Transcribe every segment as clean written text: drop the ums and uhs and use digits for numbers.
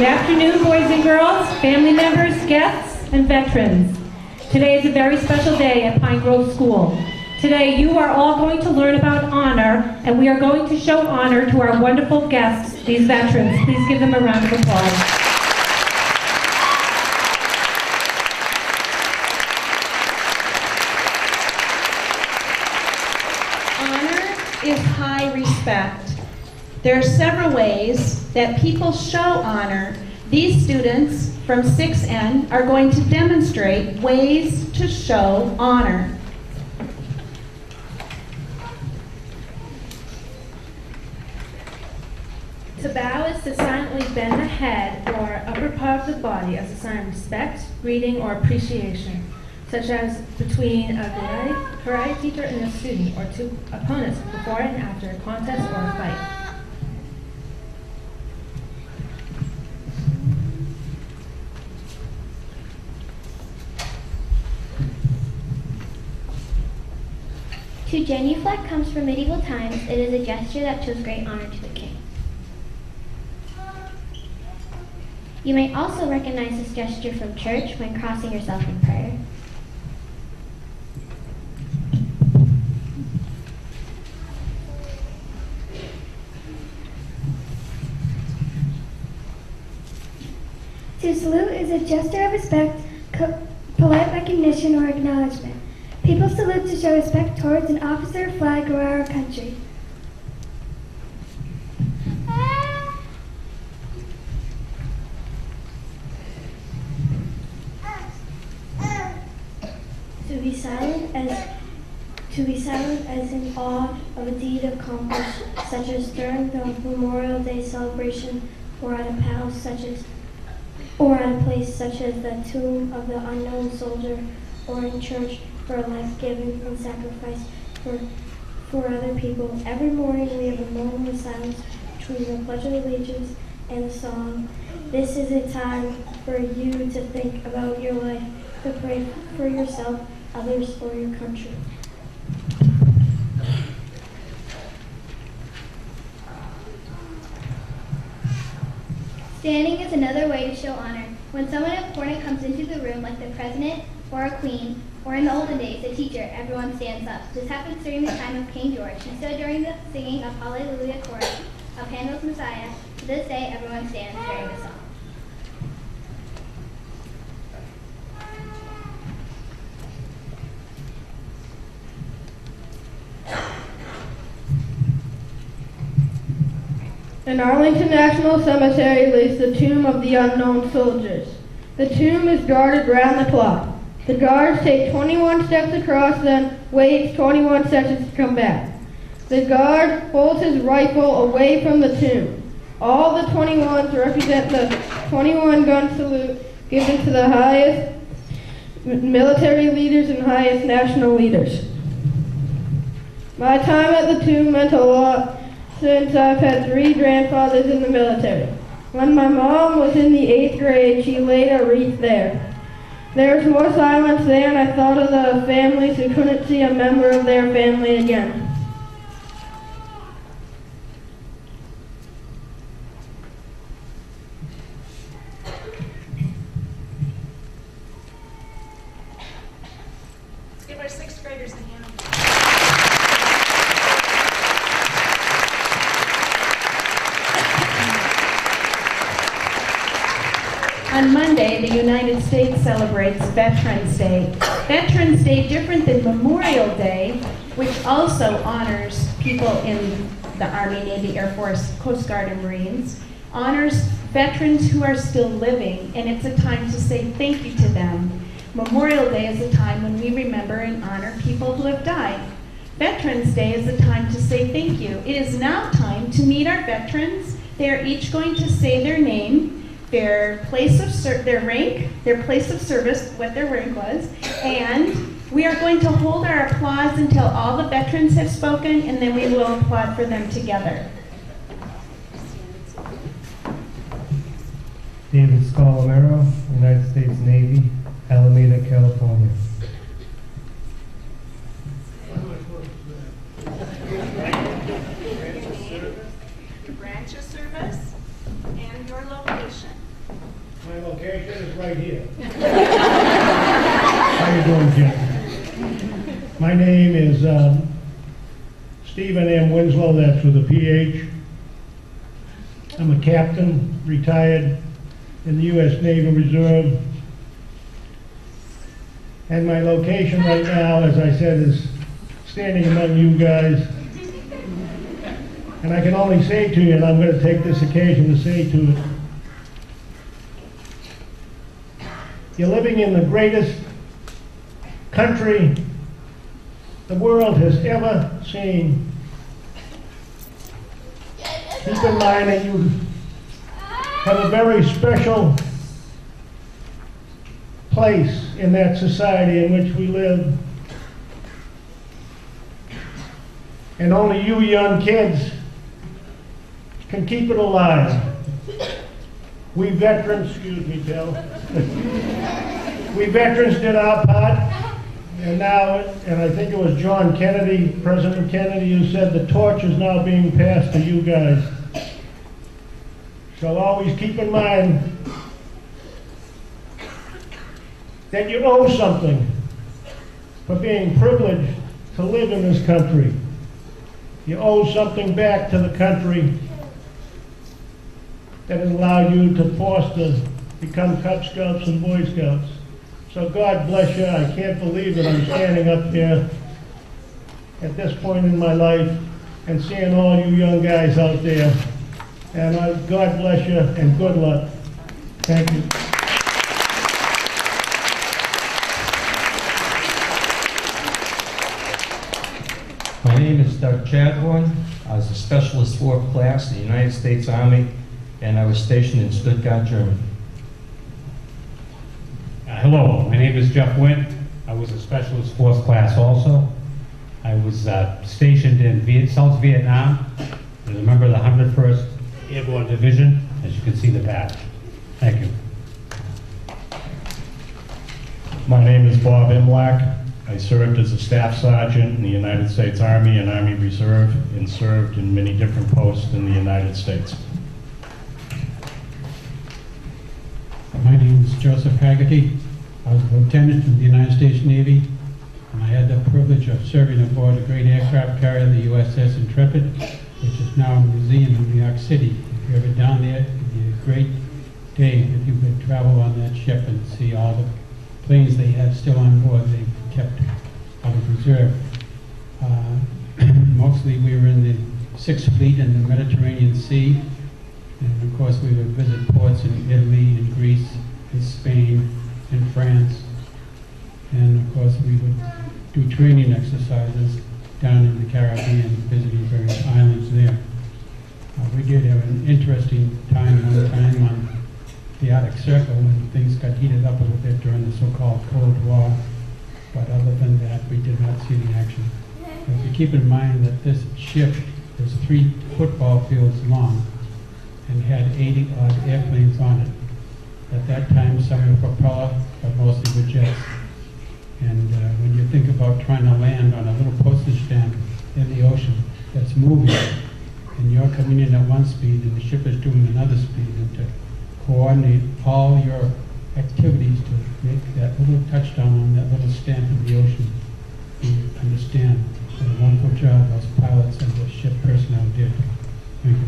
Good afternoon, boys and girls, family members, guests, and veterans. Today is a very special day at Pine Grove School. Today, you are all going to learn about honor, and we are going to show honor to our wonderful guests, these veterans. Please give them a round of applause. Honor is high respect. There are several ways that people show honor. These students from 6N are going to demonstrate ways to show honor. To bow is to silently bend the head or upper part of the body as a sign of respect, greeting, or appreciation, such as between a karate teacher and a student, or two opponents before and after a contest or a fight. To genuflect comes from medieval times. It is a gesture that shows great honor to the king. You may also recognize this gesture from church when crossing yourself in prayer. To salute is a gesture of respect, polite recognition, or acknowledgement. People salute to show respect towards an officer, flag, or our country. To be silent as in awe of a deed accomplished, such as during the Memorial Day celebration, or at a palace or at a place such as the tomb of the unknown soldier, or in church for a life given and sacrificed for other people. Every morning we have a moment of silence between the Pledge of Allegiance and the song. This is a time for you to think about your life, to pray for yourself, others, or your country. Standing is another way to show honor. When someone important comes into the room, like the president or a queen, or in the olden days, a teacher, everyone stands up. This happens during the time of King George. He stood during the singing of Hallelujah chorus of Handel's Messiah. To this day, everyone stands during the song. In Arlington National Cemetery lays the tomb of the unknown soldiers. The tomb is guarded round the clock. The guards take 21 steps across, then waits 21 seconds to come back. The guard holds his rifle away from the tomb. All the 21s represent the 21 gun salute given to the highest military leaders and highest national leaders. My time at the tomb meant a lot, since I've had 3 grandfathers in the military. When my mom was in the 8th grade, she laid a wreath there. There was more silence there, and I thought of the families who couldn't see a member of their family again. Let's give our 6th graders a hand. On Monday, the United States celebrates Veterans Day. Veterans Day, different than Memorial Day, which also honors people in the Army, Navy, Air Force, Coast Guard, and Marines, honors veterans who are still living, and it's a time to say thank you to them. Memorial Day is a time when we remember and honor people who have died. Veterans Day is a time to say thank you. It is now time to meet our veterans. They are each going to say their name, their place of their rank, their place of service, what their rank was, and we are going to hold our applause until all the veterans have spoken, and then we will applaud for them together. David Scalamero, United States Navy, Alameda, California. Branch of service and your location. location is right here. How you doing, Jim? My name is Stephen M. Winslow, that's with a PH. I'm a captain, retired in the U.S. Navy Reserve. And my location right now, as I said, is standing among you guys. And I can only say to you, and I'm going to take this occasion to say to it, you're living in the greatest country the world has ever seen. Keep in mind that you have a very special place in that society in which we live. And only you young kids can keep it alive. We veterans, excuse me, Bill. We veterans did our part, and now, and I think it was John Kennedy, President Kennedy, who said the torch is now being passed to you guys. So always keep in mind that you owe something for being privileged to live in this country. You owe something back to the country that has allowed you to foster, become Cub Scouts and Boy Scouts. So God bless you. I can't believe that I'm standing up here at this point in my life and seeing all you young guys out there. And God bless you and good luck. Thank you. My name is Doug Chadbourne. I was a specialist 4th class in the United States Army, and I was stationed in Stuttgart, Germany. Hello, my name is Jeff Wint. I was a specialist 4th class also. I was stationed in South Vietnam as a member of the 101st Airborne Division, as you can see the badge. Thank you. My name is Bob Imlach. I served as a staff sergeant in the United States Army and Army Reserve and served in many different posts in the United States. My name is Joseph Haggerty. I was a lieutenant in the United States Navy, and I had the privilege of serving aboard a great aircraft carrier, the USS Intrepid, which is now a museum in New York City. If you're ever down there, it'd be a great day if you could travel on that ship and see all the planes they had still on board. They kept out of reserve. Mostly we were in the 6th Fleet in the Mediterranean Sea, and of course we would visit ports in Italy and Greece and Spain and France, and of course we would do training exercises down in the Caribbean, visiting various islands there. We did have an interesting time one time on the Arctic Circle when things got heated up a little bit during the so-called Cold War. But other than that, we did not see the action. If you keep in mind that this ship is 3 football fields long and had 80-odd airplanes on it. At that time, some were propeller, but mostly were jets. And when you think about trying to land on a little postage stamp in the ocean that's moving, and you're coming in at one speed and the ship is doing another speed, and to coordinate all your activities to make that little touchdown on that little stamp in the ocean, you understand what a wonderful job those pilots and the ship personnel did. Thank you.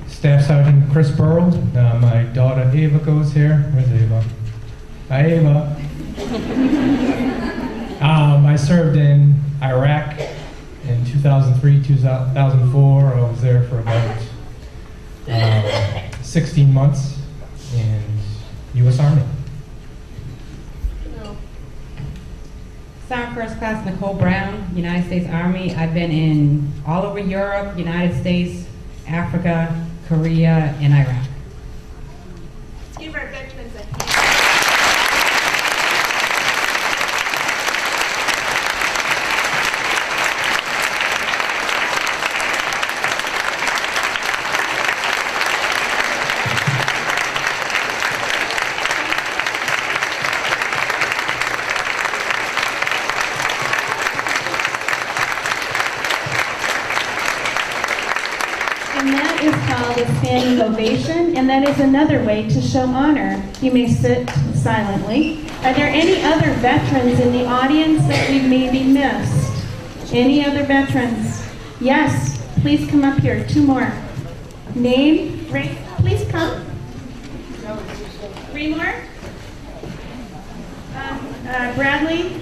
Staff Sergeant Chris Burrold. My daughter Ava goes here. Where's Ava? Hi, Ava. I served in Iraq in 2003, 2004. I was there for about 16 months in U.S. Army. Sergeant First Class Nicole Brown, United States Army. I've been in all over Europe, United States, Africa, Korea, and Iraq. Let's give our veterans a hand. And that is called a standing ovation, and that is another way to show honor. You may sit silently. Are there any other veterans in the audience that we maybe missed? Any other veterans? Yes, please come up here. Two more. Name, rank, please come. Three more. Bradley,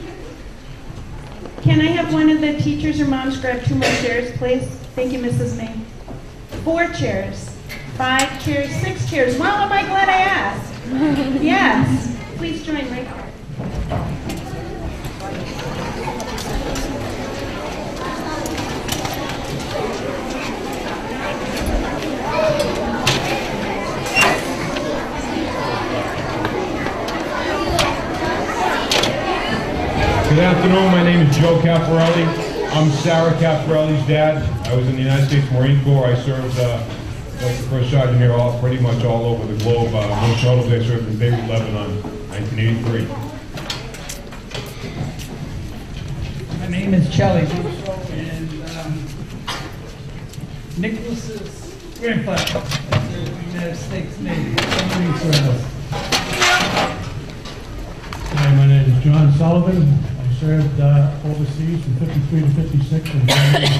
can I have one of the teachers or moms grab 2 more chairs, please? Thank you, Mrs. May. 4 chairs, 5 chairs, 6 chairs. Well, am I glad I asked? Yes. Please join right here. Good afternoon, my name is Joe Caparelli. I'm Sarah Caparelli's dad. I was in the United States Marine Corps. I served like the first sergeant here pretty much all over the globe. Most notably, I served in Beirut, Lebanon, 1983. My name is Charlie Russo, and Nicholas's grandfather served in the United States Navy. Marine Service. Hi, my name is John Sullivan. I served overseas from 53 to 56 in Germany.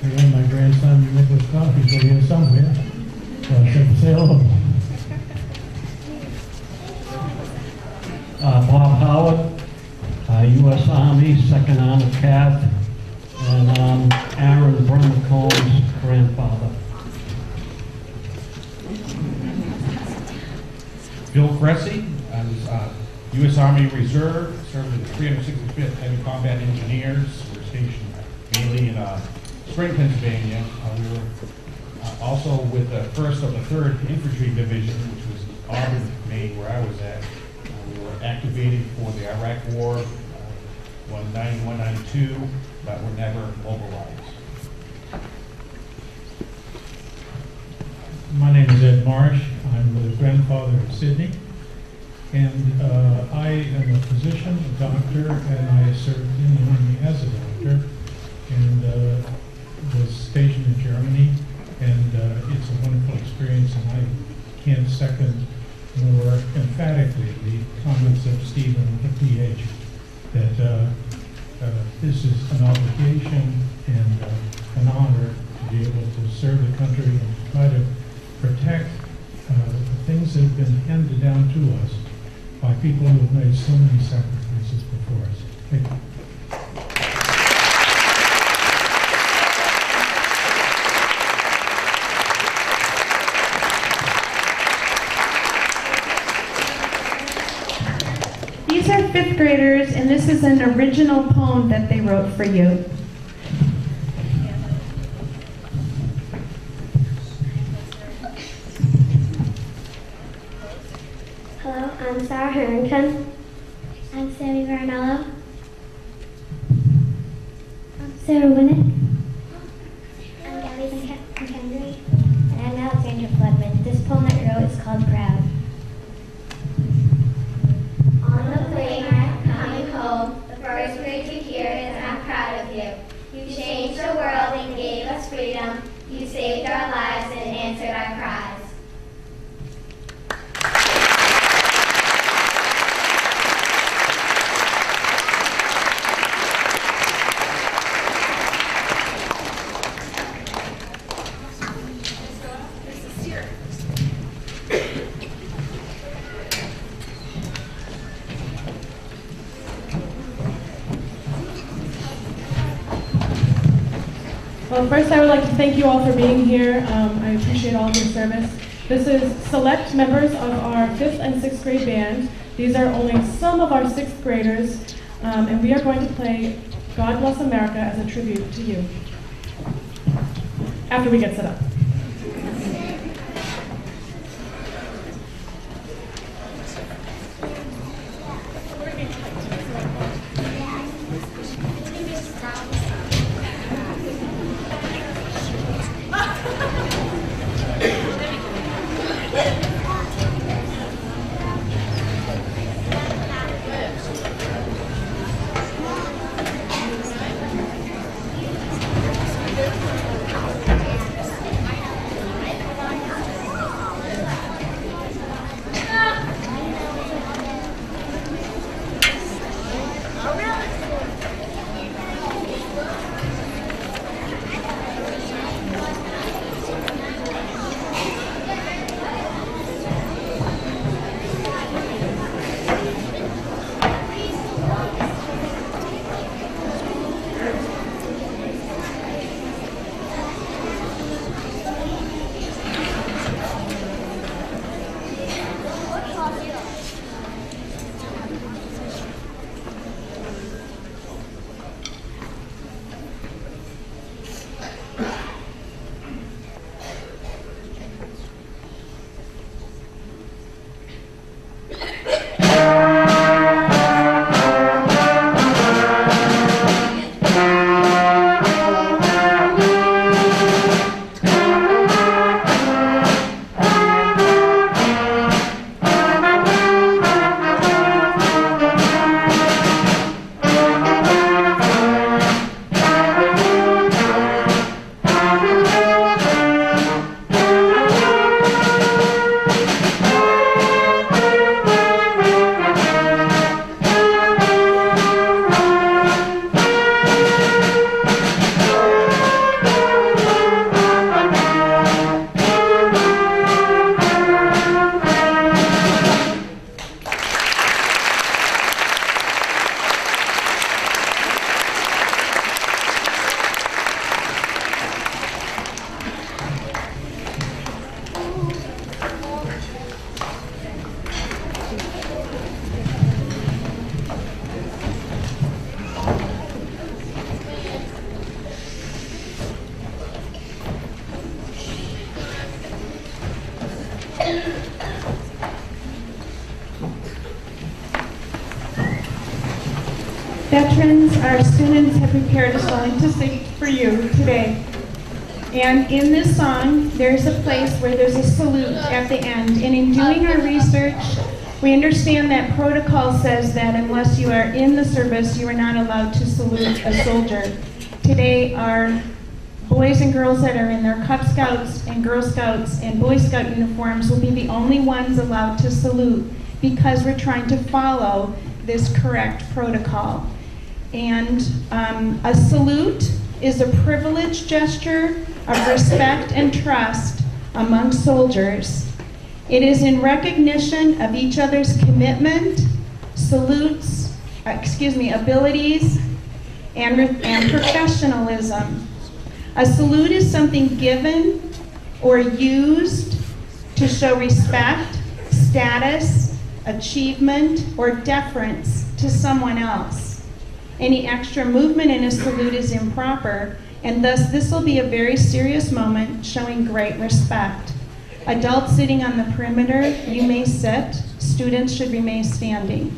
Again, my grandson, Nicholas Coffey, is over here somewhere. So I said, say hello. Bob Howard, U.S. Army, 2nd Honor Cav, and Aaron Brummer-Combs' grandfather. Bill Cressy, I was U.S. Army Reserve, served with the 365th Heavy Combat Engineers. We were stationed mainly in Spring, Pennsylvania. We were also with the 1st of the 3rd Infantry Division, which was Auburn, Maine, where I was at. We were activated for the Iraq War, 191-92, but were never mobilized. My name is Ed Marsh. I'm the grandfather of Sydney. And I am a physician, a doctor, and I served in the Army as a doctor, and was stationed in Germany. And it's a wonderful experience, and I can't second more emphatically the comments of Stephen, the PH, that this is an obligation and an honor to be able to serve the country and to try to protect the things that have been handed down to us by people who have made so many sacrifices before us. Thank you. These are 5th graders, and this is an original poem that they wrote for you. Hello, I'm Sarah Harrington. I'm Sammy Varanello. I'm Sarah Winnick. I'm Gabby McHenry. And I'm Alexandra Floodman. This poem that I wrote is called Proud. On the plane ride coming home, the first word you hear is I'm proud of you. You changed the world and gave us freedom. You saved our lives and answered our cries. Well, first I would like to thank you all for being here. I appreciate all of your service. This is select members of our 5th and 6th grade band. These are only some of our 6th graders, and we are going to play God Bless America as a tribute to you after we get set up. Veterans, our students have prepared a song to sing for you today. And in this song, there's a place where there's a salute at the end. And in doing our research, we understand that protocol says that unless you are in the service, you are not allowed to salute a soldier. Today, our boys and girls that are in their Cub Scouts and Girl Scouts and Boy Scout uniforms will be the only ones allowed to salute because we're trying to follow this correct protocol. And a salute is a privileged gesture of respect and trust among soldiers. It is in recognition of each other's commitment, abilities, and professionalism. A salute is something given or used to show respect, status, achievement, or deference to someone else. Any extra movement in a salute is improper, and thus this will be a very serious moment showing great respect. Adults sitting on the perimeter, you may sit. Students should remain standing.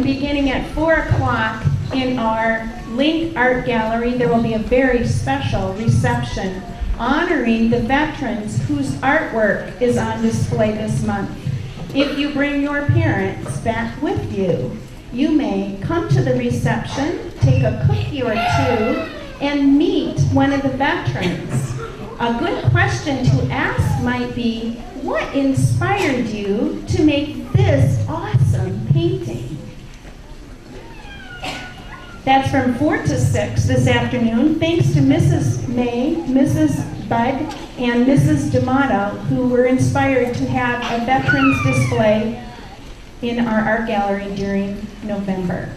Beginning at 4 o'clock in our Link Art Gallery, there will be a very special reception honoring the veterans whose artwork is on display this month. If you bring your parents back with you, you may come to the reception, take a cookie or two, and meet one of the veterans. A good question to ask might be, what inspired you to make this awesome painting? That's from 4 to 6 this afternoon. Thanks to Mrs. May, Mrs. Bud, and Mrs. D'Amato, who were inspired to have a veterans display in our art gallery during November.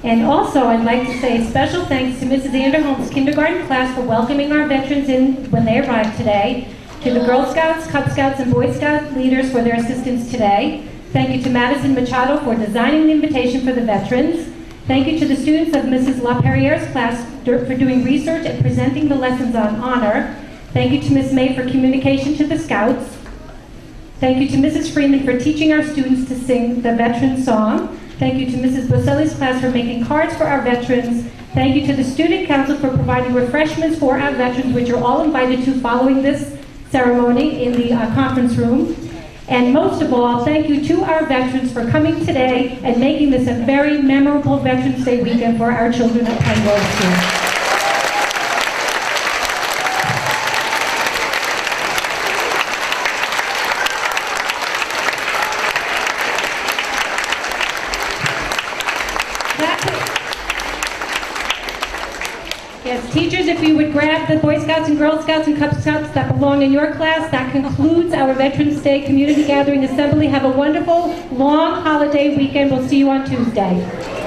And also, I'd like to say special thanks to Mrs. Anderholm's kindergarten class for welcoming our veterans in when they arrived today, to the Girl Scouts, Cub Scouts, and Boy Scout leaders for their assistance today, Thank you to Madison Machado for designing the invitation for the veterans. Thank you to the students of Mrs. LaPerriere's class for doing research and presenting the lessons on honor. Thank you to Ms. May for communication to the Scouts. Thank you to Mrs. Freeman for teaching our students to sing the veteran song. Thank you to Mrs. Boselli's class for making cards for our veterans. Thank you to the Student Council for providing refreshments for our veterans, which you're all invited to following this ceremony in the conference room. And most of all, thank you to our veterans for coming today and making this a very memorable Veterans Day weekend for our children at Pine Grove School. Yes, teachers, if you would grab the Boy Scouts and Girl Scouts and Cub Scouts that belong in your class, that concludes our Veterans Day Community Gathering Assembly. Have a wonderful, long holiday weekend. We'll see you on Tuesday.